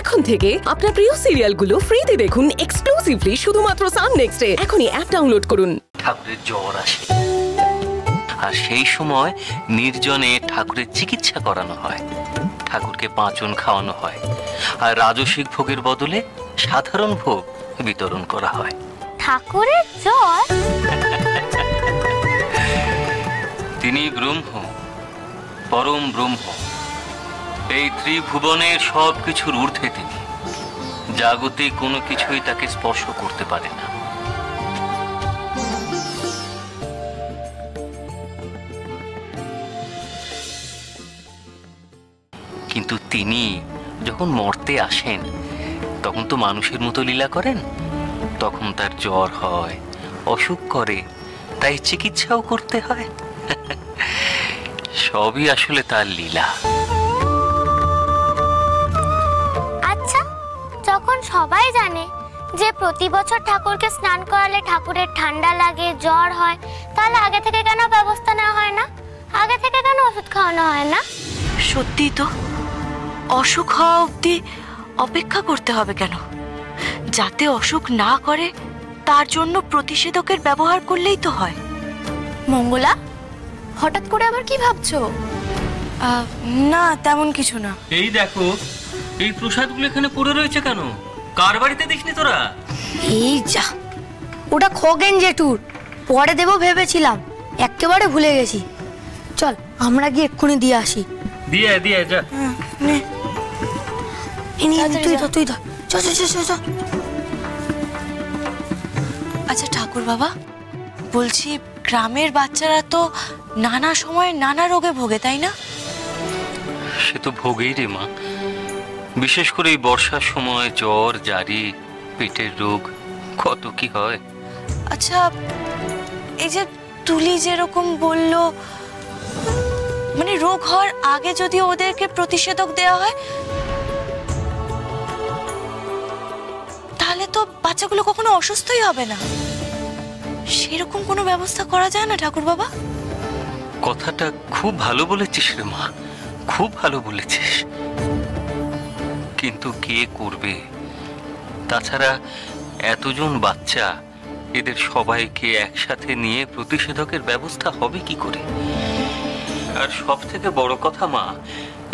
এখন থেকে আপনার প্রিয় সিরিয়ালগুলো ফ্রিতে দেখুন এক্সক্লুসিভলি শুধুমাত্র সান নেক্সটে। এখনই অ্যাপ ডাউনলোড করুন। ঠাকুরের জ্বর আসে, আর সেই সময় নির্জনে ঠাকুরের চিকিৎসা করানো হয়, ঠাকুরকে পাঁচন খাওয়ানো হয়, আর রাজসিক ভোগের বদলে সাধারণ ভোগ বিতরণ করা হয়। ঠাকুরের জ্বর? তিনি ব্রহ্ম, পরম ব্রহ্ম। এই ত্রিভুবনের সব কিছুর ঊর্ধ্বে তিনি। জাগতিক কোনো কিছুই তাকে স্পর্শ করতে পারে না। কিন্তু তিনি যখন মরতে আসেন তখন তো মানুষের মতো লীলা করেন। তখন তার জ্বর হয়, অসুখ করে, তাই চিকিৎসাও করতে হয়। সবই আসলে তার লীলা। আচ্ছা, যখন সবাই জানে যে প্রতি বছর ঠাকুরকে স্নান করালে ঠাকুরের ঠান্ডা লাগে, জ্বর হয়, তাহলে আগে থেকে কেন ব্যবস্থা নেওয়া হয় না? আগে থেকে কেন ওষুধ খাওয়ানো হয় না? সত্যি তো, অসুখ হওয়া অবধি অপেক্ষা করতে হবে কেন? যাতে অসুখ না করে তার জন্য প্রতিষেধকের ব্যবহার করলেই তো হয়। মঙ্গলা, হঠাৎ করে আবার কি ভাবছো? না, তেমন কিছু না। এই দেখো, এই প্রসাদগুলো এখানে পড়ে রয়েছে কেন? কার বাড়িতে দেখিনি তোরা? এই যা, ওটা খগেন জেঠুর, পরে দেবো ভেবেছিলাম, একেবারে ভুলে গেছি। চল আমরা গিয়ে এক্ষুনি দিয়ে আসি। দিয়ে দিয়ে যা। তুই ধর। চল। আচ্ছা ঠাকুর বাবা, বলছি গ্রামের বাচ্চারা তো নানা সময় নানা রোগে ভোগে, তাই না? সে তো ভোগেই রে মা। বিশেষ করে এই বর্ষার সময় জ্বর, জারি, পেটের রোগ, কত কি হয়। আচ্ছা, এই যে তুলি যেরকম বললো, মানে রোগ হওয়ার আগে যদি ওদেরকে প্রতিষেধক দেওয়া হয় তাহলে তো বাচ্চাগুলো কখনো অসুস্থই হবে না। সেরকম কোনো ব্যবস্থা করা যায় না ঠাকুর বাবা? কথাটা খুব ভালো বলেছিস রে মা, খুব ভালো বলেছিস। কিন্তু কে করবে? তাছাড়া এতজন বাচ্চা, এদের সবাইকে একসাথে নিয়ে প্রতিষেধকের ব্যবস্থা হবে কি করে? আর সব থেকে বড় কথা মা,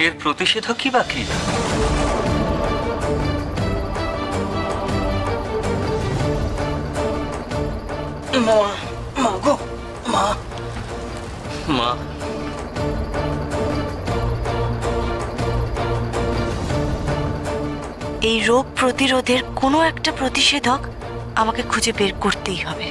এর প্রতিষেধকই বা কি? মা, এই রোগ প্রতিরোধের কোনো একটা প্রতিষেধক আমাকে খুঁজে বের করতেই হবে।